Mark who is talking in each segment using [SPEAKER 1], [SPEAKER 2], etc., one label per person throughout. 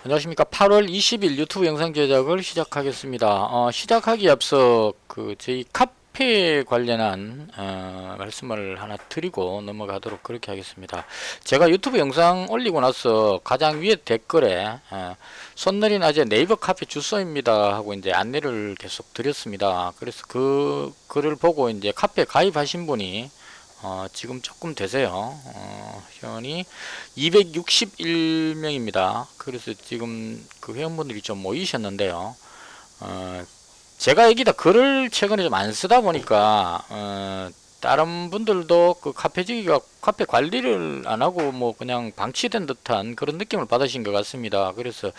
[SPEAKER 1] 안녕하십니까. 8월 20일 유튜브 영상 제작을 시작하겠습니다. 시작하기 앞서 저희 카페 관련한 말씀을 하나 드리고 넘어가도록 그렇게 하겠습니다. 제가 유튜브 영상 올리고 나서 가장 위에 댓글에 손내린 아재 네이버 카페 주소입니다 하고 이제 안내를 계속 드렸습니다. 그래서 그 글을 보고 이제 카페 가입하신 분이 지금 조금 되세요. 현이 261명입니다. 그래서 지금 그 회원분들이 좀 모이셨는데요. 제가 여기다 글을 최근에 좀 안 쓰다 보니까 다른 분들도 그 카페지기가 카페 관리를 안 하고 뭐 그냥 방치된 듯한 그런 느낌을 받으신 것 같습니다. 그래서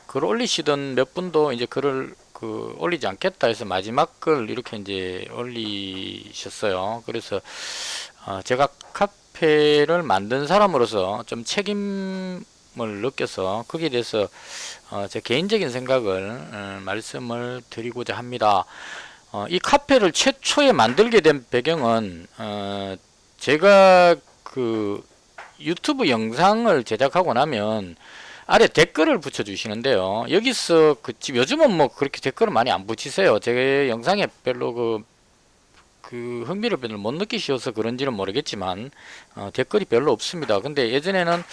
[SPEAKER 1] 글 올리시던 몇 분도 이제 글을 올리지 않겠다 해서 마지막 글 이렇게 이제 올리셨어요. 그래서 제가 카페를 만든 사람으로서 좀 책임을 느껴서 거기에 대해서 제 개인적인 생각을 말씀을 드리고자 합니다. 이 카페를 최초에 만들게 된 배경은 제가 유튜브 영상을 제작하고 나면 아래 댓글을 붙여 주시는데요. 여기서 요즘은 뭐 그렇게 댓글을 많이 안 붙이세요. 제 영상에 별로 흥미를 별로 못 느끼셔서 그런지는 모르겠지만 댓글이 별로 없습니다. 근데 예전에는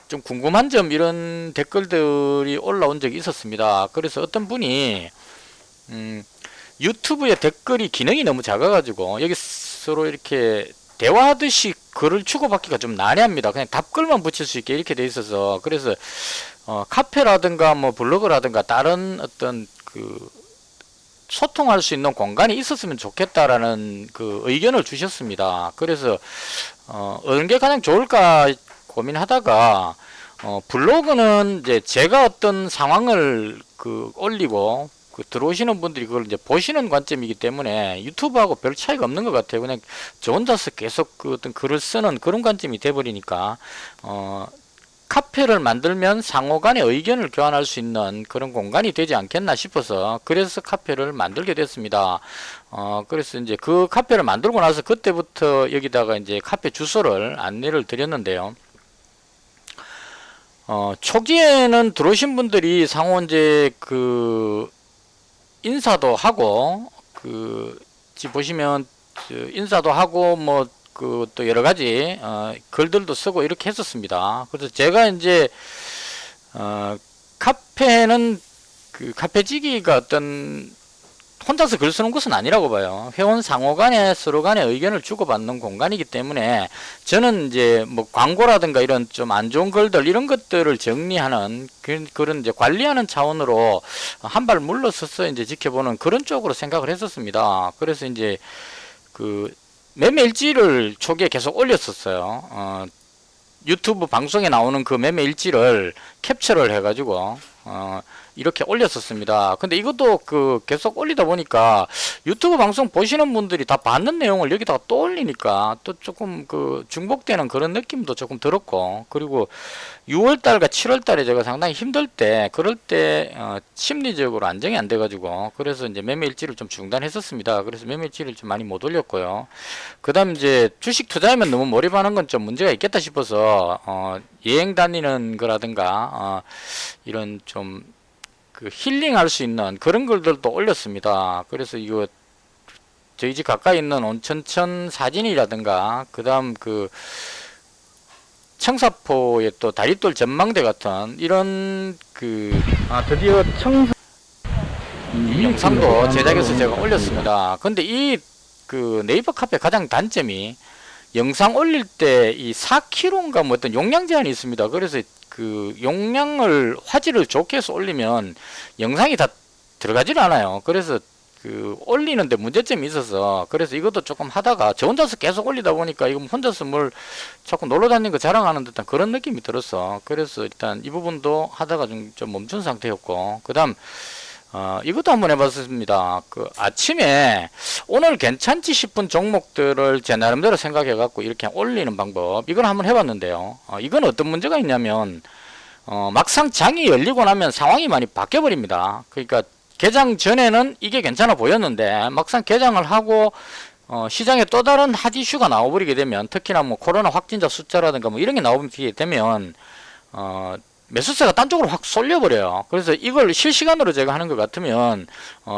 [SPEAKER 1] 좀 궁금한 점 이런 댓글들이 올라온 적이 있었습니다. 그래서 어떤 분이 유튜브에 댓글이 기능이 너무 작아가지고 여기 서로 이렇게 대화하듯이 글을 주고받기가 좀 난해합니다. 그냥 답글만 붙일 수 있게 이렇게 돼 있어서 그래서 카페라든가 뭐 블로그라든가 다른 어떤 소통할 수 있는 공간이 있었으면 좋겠다라는 의견을 주셨습니다. 그래서 어느 게 가장 좋을까 고민하다가 블로그는 이제 제가 어떤 상황을 올리고 들어오시는 분들이 그걸 이제 보시는 관점이기 때문에 유튜브하고 별 차이가 없는 것 같아요. 그냥 저 혼자서 계속 어떤 글을 쓰는 그런 관점이 돼버리니까 카페를 만들면 상호 간의 의견을 교환할 수 있는 그런 공간이 되지 않겠나 싶어서 그래서 카페를 만들게 됐습니다. 그래서 이제 그 카페를 만들고 나서 그때부터 여기다가 이제 카페 주소를 안내를 드렸는데요. 초기에는 들어오신 분들이 상호 이제 인사도 하고 지금 보시면 인사도 하고 뭐 또 여러 가지 글들도 쓰고 이렇게 했었습니다. 그래서 제가 이제 카페는 카페지기가 어떤 혼자서 글 쓰는 곳은 아니라고 봐요. 회원 상호 간에 서로 간에 의견을 주고받는 공간이기 때문에 저는 이제 뭐 광고라든가 이런 좀 안 좋은 글들 이런 것들을 정리하는 그런 이제 관리하는 차원으로 한 발 물러서서 이제 지켜보는 그런 쪽으로 생각을 했었습니다. 그래서 이제 매매 일지를 초기에 계속 올렸었어요. 유튜브 방송에 나오는 그 매매 일지를 캡처를 해가지고 이렇게 올렸었습니다. 근데 이것도 계속 올리다 보니까 유튜브 방송 보시는 분들이 다 봤는 내용을 여기다가 또 올리니까 또 조금 중복되는 그런 느낌도 조금 들었고, 그리고 6월달과 7월달에 제가 상당히 힘들 때 그럴 때 심리적으로 안정이 안 돼가지고 그래서 이제 매매 일지를 좀 중단했었습니다. 그래서 매매 일지를 좀 많이 못 올렸고요. 그 다음 이제 주식 투자하면 너무 몰입하는 건 좀 문제가 있겠다 싶어서 여행 다니는 거라든가 이런 좀 힐링할 수 있는 그런 글들도 올렸습니다. 그래서 이거 저희 집 가까이 있는 온천천 사진이라든가 그 다음 청사포의 또 다리돌 전망대 같은 이런
[SPEAKER 2] 드디어 청사
[SPEAKER 1] 영상도 제작해서 제가 올렸습니다. 근데 이 네이버 카페 가장 단점이 영상 올릴 때 이 4kg인가 뭐 어떤 용량 제한이 있습니다. 그래서 용량을 화질을 좋게 해서 올리면 영상이 다 들어가질 않아요. 그래서 올리는데 문제점이 있어서 그래서 이것도 조금 하다가 저 혼자서 계속 올리다 보니까 이거 혼자서 뭘 자꾸 놀러 다니는 거 자랑하는 듯한 그런 느낌이 들었어. 그래서 일단 이 부분도 하다가 좀 멈춘 상태였고, 그 다음 이것도 한번 해봤습니다. 아침에 오늘 괜찮지 싶은 종목들을 제 나름대로 생각해 갖고 이렇게 올리는 방법, 이걸 한번 해봤는데요. 이건 어떤 문제가 있냐면 막상 장이 열리고 나면 상황이 많이 바뀌어 버립니다. 그러니까 개장 전에는 이게 괜찮아 보였는데 막상 개장을 하고 시장에 또 다른 핫 이슈가 나와버리게 되면, 특히나 뭐 코로나 확진자 숫자라든가 뭐 이런 게 나오게 되면 매수세가 딴 쪽으로 확 쏠려버려요. 그래서 이걸 실시간으로 제가 하는 것 같으면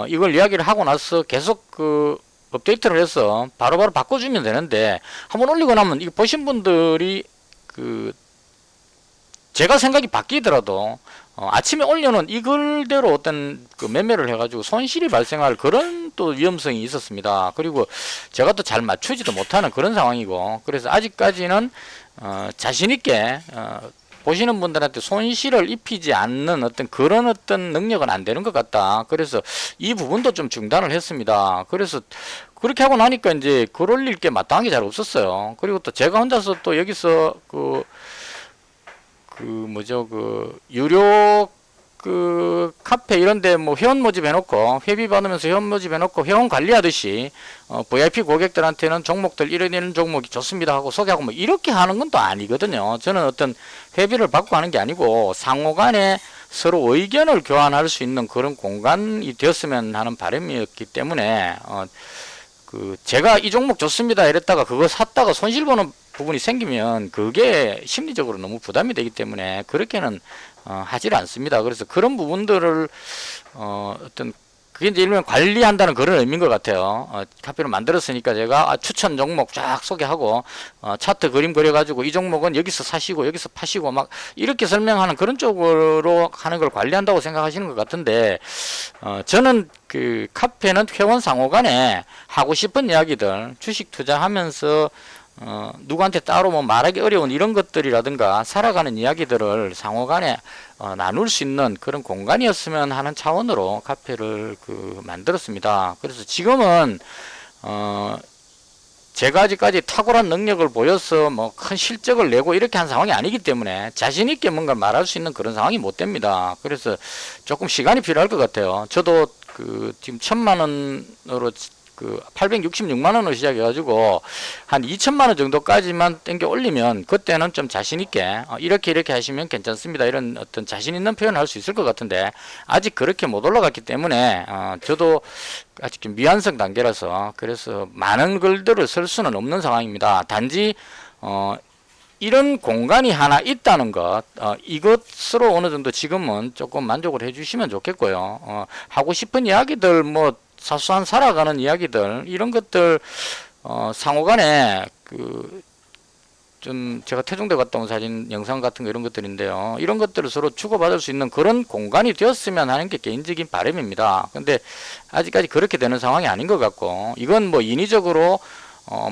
[SPEAKER 1] 이걸 이야기를 하고 나서 계속 그 업데이트를 해서 바로바로 바꿔주면 되는데 한번 올리고 나면 이거 보신 분들이 그 제가 생각이 바뀌더라도 아침에 올려놓은 이글대로 어떤 그 매매를 해가지고 손실이 발생할 그런 또 위험성이 있었습니다. 그리고 제가 또 잘 맞추지도 못하는 그런 상황이고, 그래서 아직까지는 자신있게 보시는 분들한테 손실을 입히지 않는 어떤 그런 어떤 능력은 안 되는 것 같다. 그래서 이 부분도 좀 중단을 했습니다. 그래서 그렇게 하고 나니까 이제 글 올릴 게 마땅한 게 잘 없었어요. 그리고 또 제가 혼자서 또 여기서 유료 카페 이런데 뭐 회원 모집 해놓고 회비 받으면서 회원 모집 해놓고 회원 관리하듯이 VIP 고객들한테는 종목들 이런 종목이 좋습니다 하고 소개하고 뭐 이렇게 하는 건 또 아니거든요. 저는 어떤 회비를 받고 하는 게 아니고 상호간에 서로 의견을 교환할 수 있는 그런 공간이 되었으면 하는 바람이었기 때문에 제가 이 종목 좋습니다 이랬다가 그거 샀다가 손실 보는 부분이 생기면 그게 심리적으로 너무 부담이 되기 때문에 그렇게는 하질 않습니다. 그래서 그런 부분들을 어떤 그게 이제 일명 관리한다는 그런 의미인 것 같아요. 카페를 만들었으니까 제가 추천 종목 쫙 소개하고 차트 그림 그려가지고 이 종목은 여기서 사시고 여기서 파시고 막 이렇게 설명하는 그런 쪽으로 하는 걸 관리한다고 생각하시는 것 같은데 저는 그 카페는 회원 상호간에 하고 싶은 이야기들 주식 투자하면서 누구한테 따로 뭐 말하기 어려운 이런 것들이라든가 살아가는 이야기들을 상호간에 나눌 수 있는 그런 공간이었으면 하는 차원으로 카페를 만들었습니다. 그래서 지금은 제가 아직까지 탁월한 능력을 보여서 뭐 큰 실적을 내고 이렇게 한 상황이 아니기 때문에 자신 있게 뭔가 말할 수 있는 그런 상황이 못 됩니다. 그래서 조금 시간이 필요할 것 같아요. 저도 지금 1,000만원으로 866만원으로 시작해가지고 한 2천만원 정도까지만 땡겨 올리면 그때는 좀 자신있게 이렇게 하시면 괜찮습니다 이런 어떤 자신있는 표현을 할 수 있을 것 같은데 아직 그렇게 못 올라갔기 때문에 저도 아직 좀 미완성 단계라서 그래서 많은 글들을 쓸 수는 없는 상황입니다. 단지 이런 공간이 하나 있다는 것, 이것으로 어느 정도 지금은 조금 만족을 해주시면 좋겠고요. 하고 싶은 이야기들 뭐 사소한 살아가는 이야기들 이런 것들 상호간에 좀 제가 태종대 갔다 온 사진 영상 같은 거 이런 것들인데요. 이런 것들을 서로 주고받을 수 있는 그런 공간이 되었으면 하는 게 개인적인 바람입니다. 근데 아직까지 그렇게 되는 상황이 아닌 것 같고 이건 뭐 인위적으로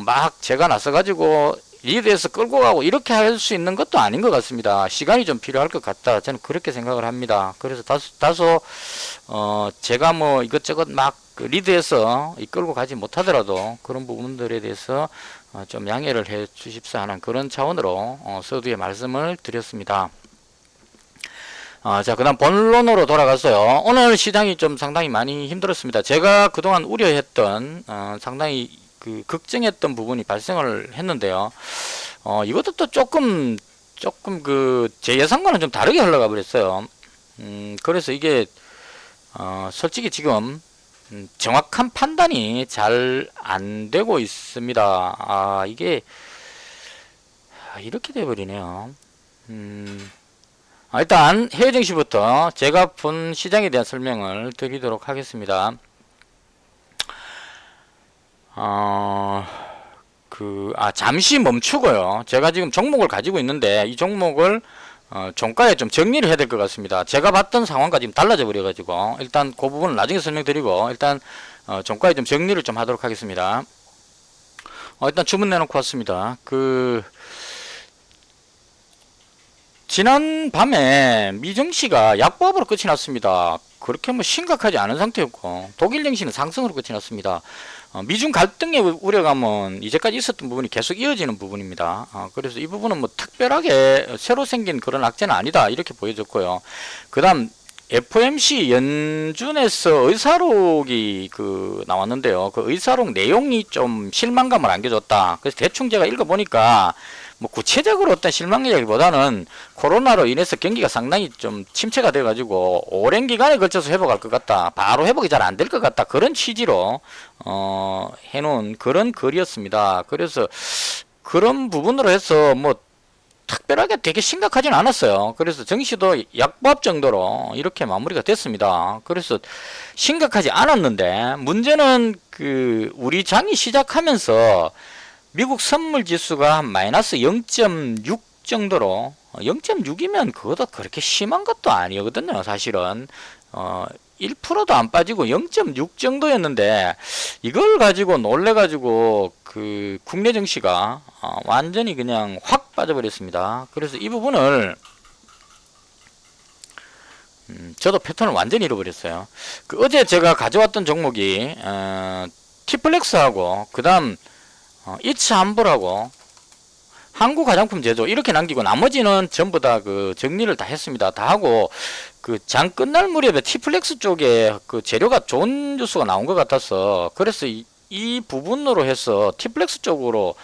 [SPEAKER 1] 막 제가 나서 가지고 리드해서 끌고 가고 이렇게 할 수 있는 것도 아닌 것 같습니다. 시간이 좀 필요할 것 같다. 저는 그렇게 생각을 합니다. 그래서 다소 제가 뭐 이것저것 막 리드해서 이끌고 가지 못하더라도 그런 부분들에 대해서 좀 양해를 해 주십사 하는 그런 차원으로 서두에 말씀을 드렸습니다. 자, 그 다음 본론으로 돌아가서요. 오늘 시장이 좀 상당히 많이 힘들었습니다. 제가 그동안 우려했던 상당히 걱정했던 부분이 발생을 했는데요. 이것도 또 조금 제 예상과는 좀 다르게 흘러가 버렸어요. 그래서 이게 솔직히 지금 정확한 판단이 잘 안 되고 있습니다. 이게 이렇게 돼 버리네요. 일단 해외 증시부터 제가 본 시장에 대한 설명을 드리도록 하겠습니다. 잠시 멈추고요. 제가 지금 종목을 가지고 있는데 이 종목을 종가에 좀 정리를 해야 될 것 같습니다. 제가 봤던 상황과 지금 달라져 버려 가지고 일단 그 부분은 나중에 설명드리고 일단 종가에 좀 정리를 좀 하도록 하겠습니다. 일단 주문 내놓고 왔습니다. 지난 밤에 미증시가 약보합으로 끝이 났습니다. 그렇게 뭐 심각하지 않은 상태였고 독일 증시는 상승으로 끝이 났습니다. 미중 갈등의 우려감은 이제까지 있었던 부분이 계속 이어지는 부분입니다. 그래서 이 부분은 뭐 특별하게 새로 생긴 그런 악재는 아니다 이렇게 보여졌고요. 그 다음 FOMC 연준에서 의사록이 나왔는데요. 그 의사록 내용이 좀 실망감을 안겨줬다. 그래서 대충 제가 읽어보니까 뭐 구체적으로 어떤 실망이라기보다는 코로나로 인해서 경기가 상당히 좀 침체가 돼가지고 오랜 기간에 걸쳐서 회복할 것 같다. 바로 회복이 잘 안 될 것 같다. 그런 취지로 해놓은 그런 글이었습니다. 그래서 그런 부분으로 해서 뭐 특별하게 되게 심각하진 않았어요. 그래서 정시도 약보합 정도로 이렇게 마무리가 됐습니다. 그래서 심각하지 않았는데 문제는 그 우리 장이 시작하면서 미국 선물 지수가 한 마이너스 0.6 정도로 0.6이면 그것도 그렇게 심한 것도 아니거든요. 사실은 1%도 안 빠지고 0.6 정도였는데 이걸 가지고 놀래 가지고 그 국내 증시가 완전히 그냥 확 빠져버렸습니다. 그래서 이 부분을 저도 패턴을 완전히 잃어버렸어요. 그 어제 제가 가져왔던 종목이 티플렉스하고 그 다음 이츠함블하고 한국화장품 제조 이렇게 남기고 나머지는 전부 다 그 정리를 다 했습니다. 다 하고 그 장 끝날 무렵에 티플렉스 쪽에 그 재료가 좋은 뉴스가 나온 것 같아서 그래서 이 부분으로 해서 티플렉스 쪽으로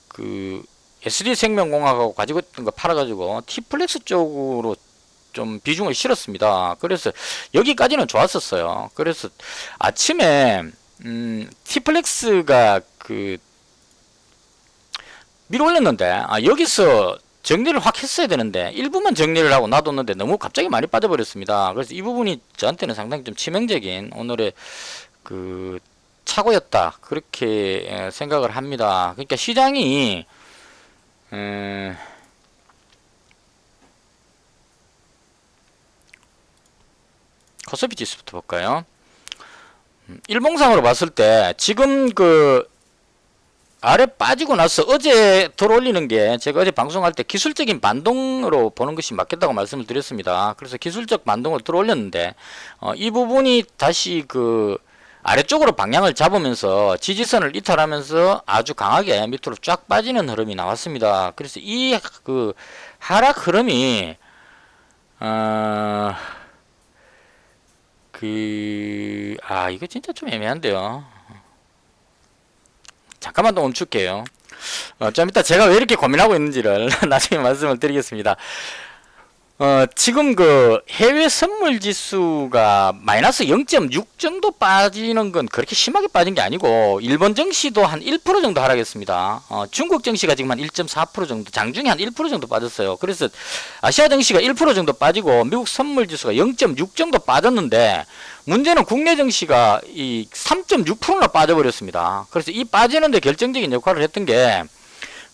[SPEAKER 1] 그 SD생명공학하고 가지고 있던 거 팔아가지고 티플렉스 쪽으로 좀 비중을 실었습니다. 그래서 여기까지는 좋았었어요. 그래서 아침에 티플렉스가 그 밀어 올렸는데 여기서 정리를 확 했어야 되는데 일부만 정리를 하고 놔뒀는데 너무 갑자기 많이 빠져버렸습니다. 그래서 이 부분이 저한테는 상당히 좀 치명적인 오늘의 그 착오였다 그렇게 생각을 합니다. 그러니까 시장이 코스피 지수부터 볼까요? 일봉상으로 봤을 때 지금 그 아래 빠지고 나서 어제 들어올리는 게 제가 어제 방송할 때 기술적인 반동으로 보는 것이 맞겠다고 말씀을 드렸습니다. 그래서 기술적 반동을 들어올렸는데 이 부분이 다시 그 아래쪽으로 방향을 잡으면서 지지선을 이탈하면서 아주 강하게 밑으로 쫙 빠지는 흐름이 나왔습니다. 그래서 이 그 하락 흐름이 이거 진짜 좀 애매한데요. 잠깐만 더 멈출게요. 좀 이따 제가 왜 이렇게 고민하고 있는지를 나중에 말씀을 드리겠습니다. 지금 그 해외 선물 지수가 마이너스 0.6 정도 빠지는 건 그렇게 심하게 빠진 게 아니고 일본 증시도 한 1% 정도 하락했습니다. 중국 증시가 지금 한 1.4% 정도, 장중에 한 1% 정도 빠졌어요. 그래서 아시아 증시가 1% 정도 빠지고 미국 선물 지수가 0.6 정도 빠졌는데 문제는 국내 증시가 이 3.6%나 빠져버렸습니다. 그래서 이 빠지는데 결정적인 역할을 했던 게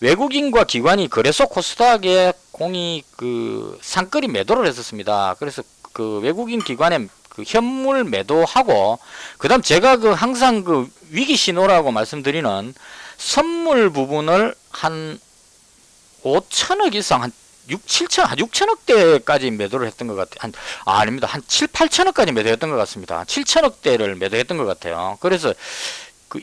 [SPEAKER 1] 외국인과 기관이 거래소 코스닥에 공이 그 상끌이 매도를 했었습니다. 그래서 그 외국인 기관의 그 현물 매도하고 그다음 제가 그 항상 그 위기 신호라고 말씀드리는 선물 부분을 한 5천억 이상 한 6천억대까지 매도를 했던 것 같아요. 아닙니다. 한 7, 8천억까지 매도했던 것 같습니다. 7천억대를 매도했던 것 같아요. 그래서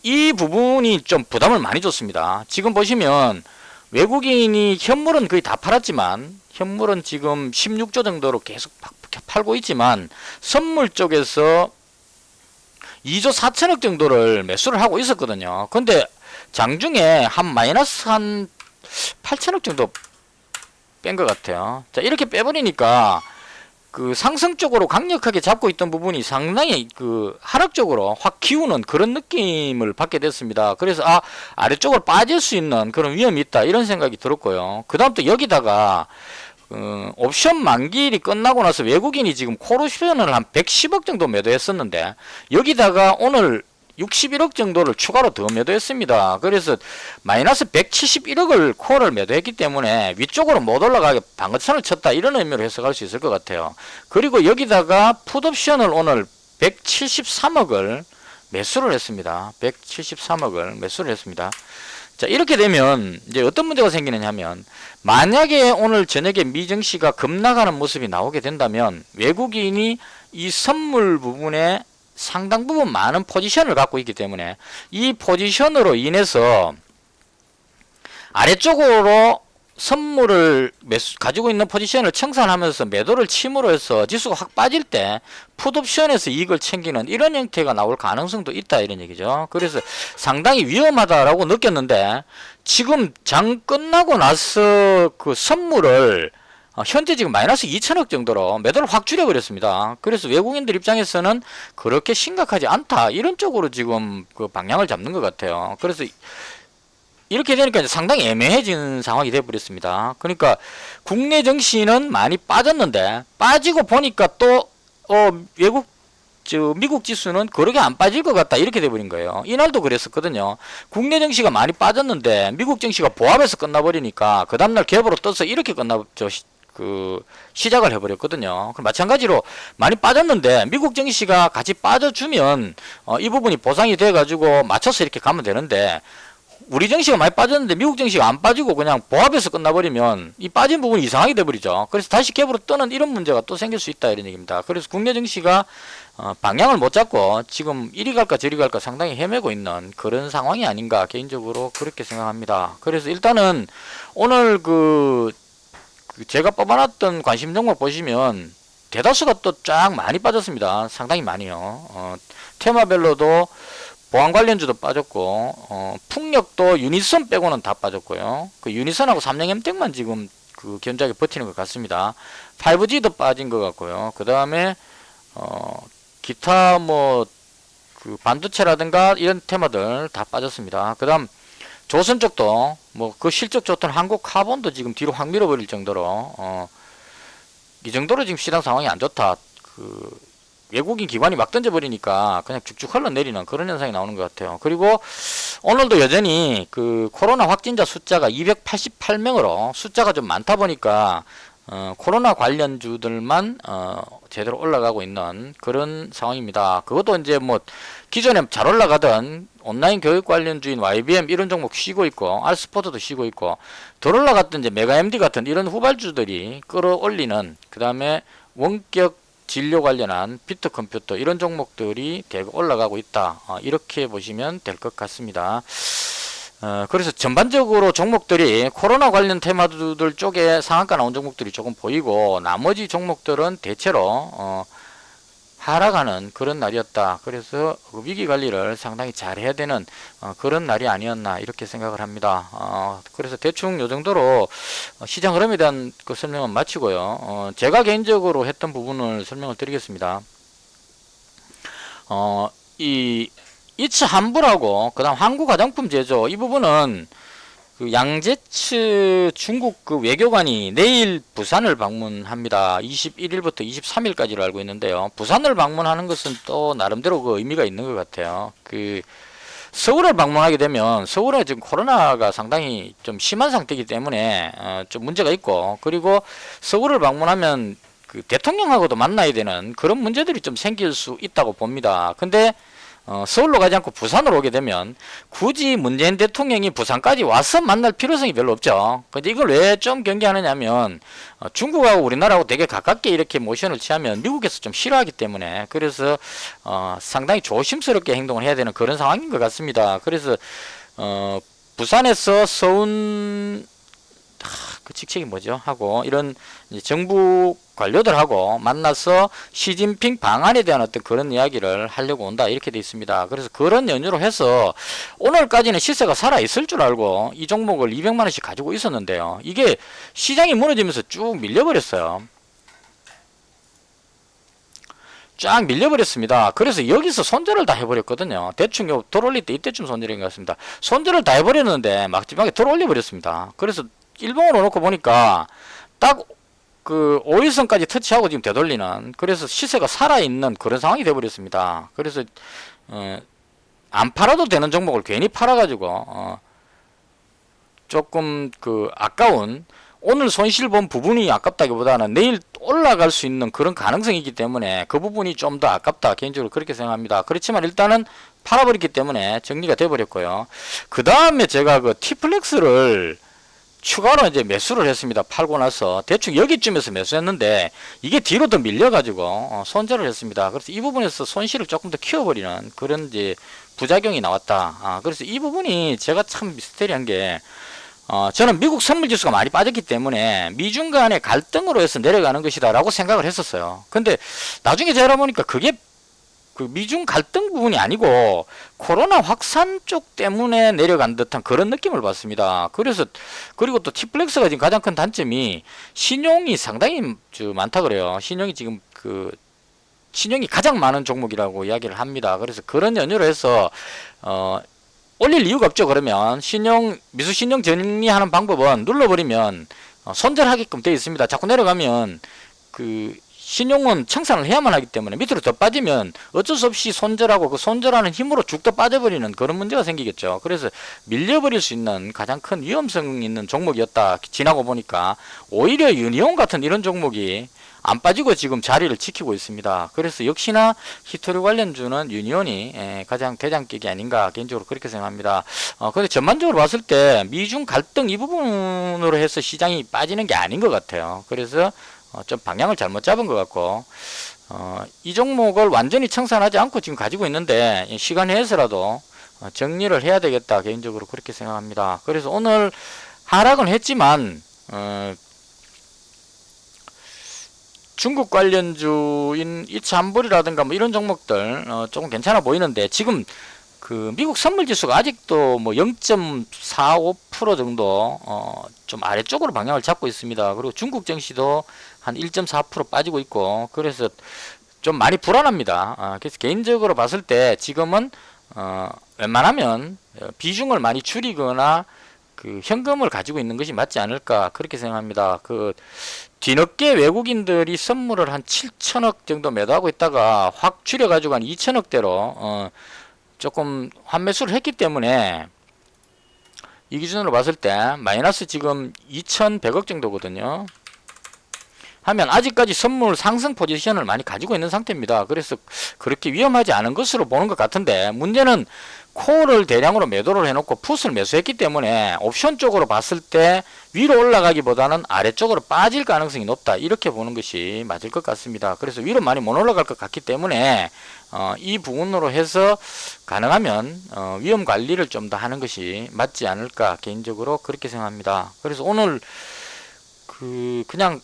[SPEAKER 1] 이 부분이 좀 부담을 많이 줬습니다. 지금 보시면 외국인이 현물은 거의 다 팔았지만 현물은 지금 16조 정도로 계속 팔고 있지만 선물 쪽에서 2조 4천억 정도를 매수를 하고 있었거든요. 근데 장중에 한 마이너스 한 8천억 정도 뺀 것 같아요. 자, 이렇게 빼버리니까 그 상승 쪽으로 강력하게 잡고 있던 부분이 상당히 그 하락 쪽으로 확 기우는 그런 느낌을 받게 됐습니다. 그래서 아래쪽으로 빠질 수 있는 그런 위험이 있다 이런 생각이 들었고요. 그 다음 또 여기다가 옵션 만기일이 끝나고 나서 외국인이 지금 콜옵션을 한 110억 정도 매도했었는데 여기다가 오늘 61억 정도를 추가로 더 매도했습니다. 그래서 마이너스 171억을 콜을 매도했기 때문에 위쪽으로 못 올라가게 방어선을 쳤다 이런 의미로 해석할 수 있을 것 같아요. 그리고 여기다가 풋옵션을 오늘 173억을 매수를 했습니다. 173억을 매수를 했습니다. 자, 이렇게 되면 이제 어떤 문제가 생기느냐 하면 만약에 오늘 저녁에 미증시가 급락하는 모습이 나오게 된다면 외국인이 이 선물 부분에 상당 부분 많은 포지션을 갖고 있기 때문에 이 포지션으로 인해서 아래쪽으로 선물을 가지고 있는 포지션을 청산하면서 매도를 침으로 해서 지수가 확 빠질 때 풋옵션에서 이익을 챙기는 이런 형태가 나올 가능성도 있다 이런 얘기죠. 그래서 상당히 위험하다라고 느꼈는데 지금 장 끝나고 나서 그 선물을 현재 지금 마이너스 2천억 정도로 매도를 확 줄여버렸습니다. 그래서 외국인들 입장에서는 그렇게 심각하지 않다 이런 쪽으로 지금 그 방향을 잡는 것 같아요. 그래서 이렇게 되니까 이제 상당히 애매해지는 상황이 돼버렸습니다. 그러니까 국내 증시는 많이 빠졌는데 빠지고 보니까 또 외국 미국 지수는 그렇게 안 빠질 것 같다 이렇게 돼버린 거예요. 이날도 그랬었거든요. 국내 증시가 많이 빠졌는데 미국 증시가 보합해서 끝나버리니까 그 다음날 갭으로 떠서 이렇게 시작을 해버렸거든요. 그럼 마찬가지로 많이 빠졌는데 미국 증시가 같이 빠져주면 이 부분이 보상이 돼가지고 맞춰서 이렇게 가면 되는데 우리 증시가 많이 빠졌는데 미국 증시가 안 빠지고 그냥 보합해서 끝나버리면 이 빠진 부분이 이상하게 돼버리죠. 그래서 다시 갭으로 뜨는 이런 문제가 또 생길 수 있다 이런 얘기입니다. 그래서 국내 증시가 방향을 못 잡고 지금 이리 갈까 저리 갈까 상당히 헤매고 있는 그런 상황이 아닌가 개인적으로 그렇게 생각합니다. 그래서 일단은 오늘 제가 뽑아놨던 관심 종목 보시면 대다수가 또 쫙 많이 빠졌습니다. 상당히 많이요. 테마별로도 보안 관련주도 빠졌고 풍력도 유니선 빼고는 다 빠졌고요. 그 유니선하고 삼성엠텍만 지금 견작에 버티는 것 같습니다. 5G도 빠진 것 같고요. 그 다음에 기타 반도체라든가 이런 테마들 다 빠졌습니다. 그 다음 조선 쪽도 그 실적 좋던 한국카본도 지금 뒤로 확 밀어버릴 정도로 이 정도로 지금 시장 상황이 안 좋다. 외국인 기관이 막 던져버리니까 그냥 쭉쭉 흘러내리는 그런 현상이 나오는 것 같아요. 그리고 오늘도 여전히 코로나 확진자 숫자가 288명으로 숫자가 좀 많다 보니까 코로나 관련주들만 제대로 올라가고 있는 그런 상황입니다. 그것도 이제 기존에 잘 올라가던 온라인 교육 관련주인 YBM 이런 종목 쉬고 있고 알스포트도 쉬고 있고 덜 올라갔던 이제 메가MD 같은 이런 후발주들이 끌어올리는 그 다음에 원격 진료 관련한 비트컴퓨터 이런 종목들이 대거 올라가고 있다. 이렇게 보시면 될 것 같습니다. 그래서 전반적으로 종목들이 코로나 관련 테마들 쪽에 상한가 나온 종목들이 조금 보이고 나머지 종목들은 대체로 하락하는 그런 날이었다. 그래서 위기 관리를 상당히 잘 해야 되는 그런 날이 아니었나 이렇게 생각을 합니다. 그래서 대충 요 정도로 시장 흐름에 대한 그 설명은 마치고요. 제가 개인적으로 했던 부분을 설명을 드리겠습니다. 이 이츠 환불하고 그다음 한국 화장품 제조 이 부분은 양재츠 중국 외교관이 내일 부산을 방문합니다. 21일부터 23일까지로 알고 있는데요. 부산을 방문하는 것은 또 나름대로 의미가 있는 것 같아요. 서울을 방문하게 되면 서울에 지금 코로나가 상당히 좀 심한 상태이기 때문에 좀 문제가 있고 그리고 서울을 방문하면 대통령하고도 만나야 되는 그런 문제들이 좀 생길 수 있다고 봅니다. 근데 서울로 가지 않고 부산으로 오게 되면 굳이 문재인 대통령이 부산까지 와서 만날 필요성이 별로 없죠. 근데 이걸 왜 좀 경계하느냐면 중국하고 우리나라하고 되게 가깝게 이렇게 모션을 취하면 미국에서 좀 싫어하기 때문에 그래서 상당히 조심스럽게 행동을 해야 되는 그런 상황인 것 같습니다. 그래서 부산에서 서운 그 직책이 뭐죠? 하고 이런 정부 관료들하고 만나서 시진핑 방안에 대한 어떤 그런 이야기를 하려고 온다 이렇게 돼 있습니다. 그래서 그런 연유로 해서 오늘까지는 시세가 살아 있을 줄 알고 이 종목을 200만원씩 가지고 있었는데요. 이게 시장이 무너지면서 쭉 밀려버렸어요. 쫙 밀려버렸습니다. 그래서 여기서 손절을 다 해버렸거든요. 대충 돌 올릴 때 이때쯤 손절인 것 같습니다. 손절을 다 해버렸는데 막지막에 돌 올려버렸습니다. 그래서 일봉으로 놓고 보니까 딱 5일선까지 터치하고 지금 되돌리는 그래서 시세가 살아있는 그런 상황이 되어버렸습니다. 그래서 안 팔아도 되는 종목을 괜히 팔아가지고 조금 아까운 오늘 손실 본 부분이 아깝다기보다는 내일 올라갈 수 있는 그런 가능성이 있기 때문에 그 부분이 좀 더 아깝다 개인적으로 그렇게 생각합니다. 그렇지만 일단은 팔아버렸기 때문에 정리가 돼버렸고요. 그 다음에 제가 T플렉스를 추가로 이제 매수를 했습니다. 팔고 나서 대충 여기쯤에서 매수했는데 이게 뒤로 더 밀려가지고 손절을 했습니다. 그래서 이 부분에서 손실을 조금 더 키워버리는 그런 이제 부작용이 나왔다. 그래서 이 부분이 제가 참 미스테리한 게 저는 미국 선물지수가 많이 빠졌기 때문에 미중 간의 갈등으로 해서 내려가는 것이다 라고 생각을 했었어요. 근데 나중에 제가 알아보니까 그게 미중 갈등 부분이 아니고 코로나 확산 쪽 때문에 내려간 듯한 그런 느낌을 받습니다. 그리고 또 T플렉스가 지금 가장 큰 단점이 신용이 상당히 많다 그래요. 신용이 지금 신용이 가장 많은 종목이라고 이야기를 합니다. 그래서 그런 연유로 해서 올릴 이유가 없죠. 그러면 미수 신용 정리하는 방법은 눌러버리면 손절하게끔 되어 있습니다. 자꾸 내려가면 그 신용은 청산을 해야만 하기 때문에 밑으로 더 빠지면 어쩔 수 없이 손절하고 그 손절하는 힘으로 쭉 더 빠져버리는 그런 문제가 생기겠죠. 그래서 밀려버릴 수 있는 가장 큰 위험성 있는 종목이었다. 지나고 보니까 오히려 유니온 같은 이런 종목이 안 빠지고 지금 자리를 지키고 있습니다. 그래서 역시나 히토리 관련주는 유니온이 가장 대장격이 아닌가 개인적으로 그렇게 생각합니다. 근데 전반적으로 봤을 때 미중 갈등 이 부분으로 해서 시장이 빠지는 게 아닌 것 같아요. 그래서 좀 방향을 잘못 잡은 것 같고 이 종목을 완전히 청산하지 않고 지금 가지고 있는데 시간 내에서라도 정리를 해야 되겠다 개인적으로 그렇게 생각합니다. 그래서 오늘 하락은 했지만 중국 관련주인 이차한불이라든가 뭐 이런 종목들 조금 괜찮아 보이는데 지금 그 미국 선물 지수가 아직도 뭐 0.45% 정도 좀 아래쪽으로 방향을 잡고 있습니다. 그리고 중국 증시도 한 1.4% 빠지고 있고 그래서 좀 많이 불안합니다. 그래서 개인적으로 봤을 때 지금은 웬만하면 비중을 많이 줄이거나 그 현금을 가지고 있는 것이 맞지 않을까 그렇게 생각합니다. 그 뒤늦게 외국인들이 선물을 한 7천억 정도 매도하고 있다가 확 줄여가지고 한 2천억대로 조금 환매수를 했기 때문에 이 기준으로 봤을 때 마이너스 지금 2,100억 정도거든요. 하면 아직까지 선물 상승 포지션을 많이 가지고 있는 상태입니다. 그래서 그렇게 위험하지 않은 것으로 보는 것 같은데 문제는 콜을 대량으로 매도를 해놓고 풋을 매수했기 때문에 옵션 쪽으로 봤을 때 위로 올라가기보다는 아래쪽으로 빠질 가능성이 높다 이렇게 보는 것이 맞을 것 같습니다. 그래서 위로 많이 못 올라갈 것 같기 때문에 이 부분으로 해서 가능하면 위험 관리를 좀 더 하는 것이 맞지 않을까 개인적으로 그렇게 생각합니다. 그래서 오늘 그냥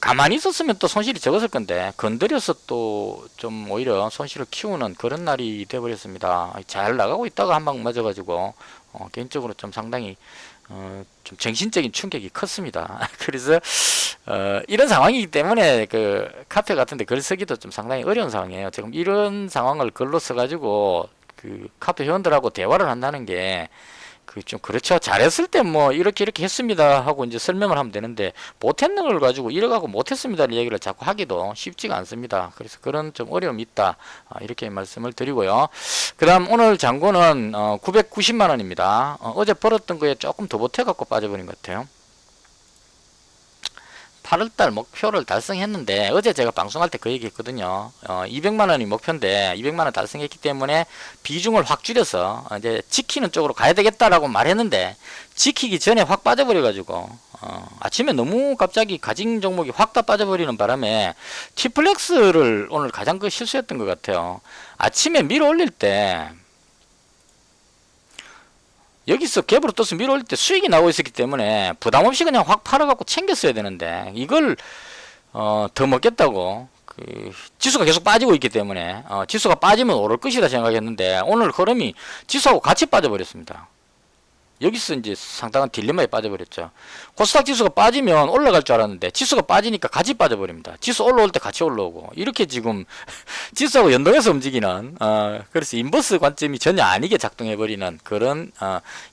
[SPEAKER 1] 가만히 있었으면 또 손실이 적었을 건데 건드려서 또 좀 오히려 손실을 키우는 그런 날이 돼버렸습니다. 잘 나가고 있다가 한 방 맞아가지고 개인적으로 좀 상당히 좀 정신적인 충격이 컸습니다. 그래서 이런 상황이기 때문에 그 카페 같은데 글 쓰기도 좀 상당히 어려운 상황이에요. 지금 이런 상황을 글로 써가지고 그 카페 회원들하고 대화를 한다는 게 그 좀 그렇죠. 잘했을 때 뭐 이렇게 했습니다 하고 이제 설명을 하면 되는데 못했는 걸 가지고 이래가고 못했습니다를 얘기를 자꾸 하기도 쉽지가 않습니다. 그래서 그런 좀 어려움이 있다 이렇게 말씀을 드리고요. 그 다음 오늘 잔고는 990만원입니다. 어제 벌었던 거에 조금 더 보태갖고 빠져버린 것 같아요. 8월달 목표를 달성했는데 어제 제가 방송할 때 그 얘기 했거든요. 200만원이 목표인데 200만원 달성했기 때문에 비중을 확 줄여서 이제 지키는 쪽으로 가야 되겠다라고 말했는데 지키기 전에 확 빠져버려 가지고 아침에 너무 갑자기 가진 종목이 확 다 빠져버리는 바람에 T플렉스를 오늘 가장 실수했던 것 같아요. 아침에 밀어 올릴 때 여기서 갭으로 떠서 밀어 올릴 때 수익이 나오고 있었기 때문에 부담없이 그냥 확 팔아갖고 챙겼어야 되는데 이걸 더 먹겠다고 그 지수가 계속 빠지고 있기 때문에 지수가 빠지면 오를 것이다 생각했는데 오늘 흐름이 지수하고 같이 빠져버렸습니다. 여기서 이제 상당한 딜레마에 빠져버렸죠. 코스닥 지수가 빠지면 올라갈 줄 알았는데 지수가 빠지니까 같이 빠져버립니다. 지수 올라올 때 같이 올라오고 이렇게 지금 지수하고 연동해서 움직이는 그래서 인버스 관점이 전혀 아니게 작동해버리는 그런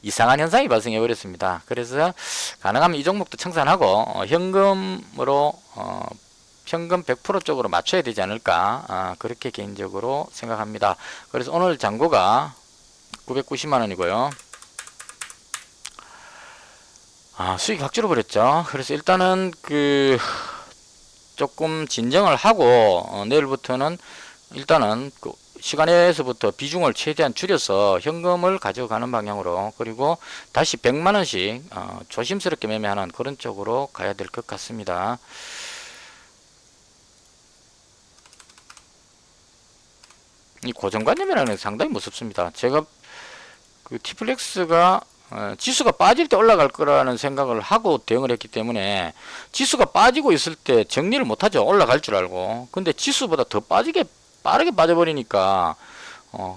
[SPEAKER 1] 이상한 현상이 발생해버렸습니다. 그래서 가능하면 이 종목도 청산하고 현금으로 현금 100% 쪽으로 맞춰야 되지 않을까 그렇게 개인적으로 생각합니다. 그래서 오늘 잔고가 990만원이고요. 수익이 확 줄어버렸죠. 그래서 일단은 조금 진정을 하고 내일부터는 일단은 시간에서부터 비중을 최대한 줄여서 현금을 가져가는 방향으로 그리고 다시 100만원씩 조심스럽게 매매하는 그런 쪽으로 가야 될 것 같습니다. 이 고정관념이라는 게 상당히 무섭습니다. 제가 T플렉스가 지수가 빠질 때 올라갈 거라는 생각을 하고 대응을 했기 때문에 지수가 빠지고 있을 때 정리를 못하죠. 올라갈 줄 알고. 근데 지수보다 더 빠르게 빠져버리니까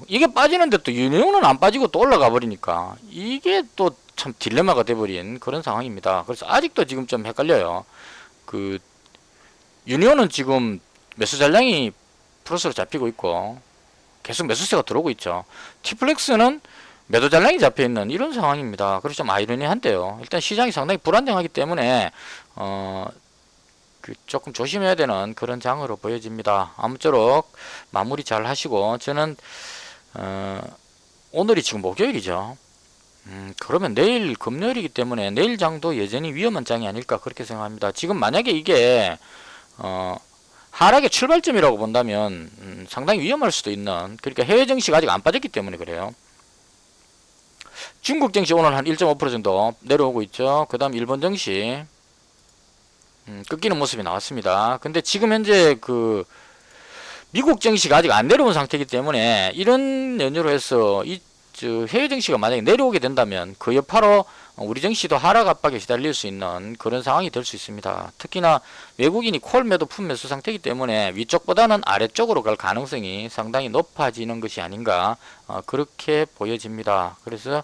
[SPEAKER 1] 이게 빠지는데 또 유니온은 안 빠지고 또 올라가 버리니까 이게 또 참 딜레마가 돼버린 그런 상황입니다. 그래서 아직도 지금 좀 헷갈려요. 유니온은 지금 매수 잔량이 플러스로 잡히고 있고 계속 매수세가 들어오고 있죠. T플렉스는 매도 잔량이 잡혀 있는 이런 상황입니다. 그래서 좀 아이러니한데요. 일단 시장이 상당히 불안정하기 때문에 조금 조심해야 되는 그런 장으로 보여집니다. 아무쪼록 마무리 잘 하시고, 저는 오늘이 지금 목요일이죠. 그러면 내일 금요일이기 때문에 내일 장도 여전히 위험한 장이 아닐까 그렇게 생각합니다. 지금 만약에 이게 하락의 출발점이라고 본다면 상당히 위험할 수도 있는, 그러니까 해외 증시가 아직 안 빠졌기 때문에 그래요. 중국 증시 오늘 한 1.5% 정도 내려오고 있죠. 그 다음 일본 증시 꺾이는 모습이 나왔습니다. 근데 지금 현재 미국 증시가 아직 안 내려온 상태이기 때문에 이런 연유로 해서 해외 증시가 만약에 내려오게 된다면 그 여파로 우리 증시도 하락 압박에 시달릴 수 있는 그런 상황이 될 수 있습니다. 특히나 외국인이 콜 매도 품 매수 상태이기 때문에 위쪽보다는 아래쪽으로 갈 가능성이 상당히 높아지는 것이 아닌가 그렇게 보여집니다. 그래서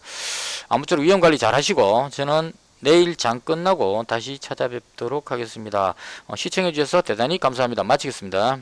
[SPEAKER 1] 아무쪼록 위험 관리 잘 하시고, 저는 내일 장 끝나고 다시 찾아뵙도록 하겠습니다. 시청해 주셔서 대단히 감사합니다. 마치겠습니다.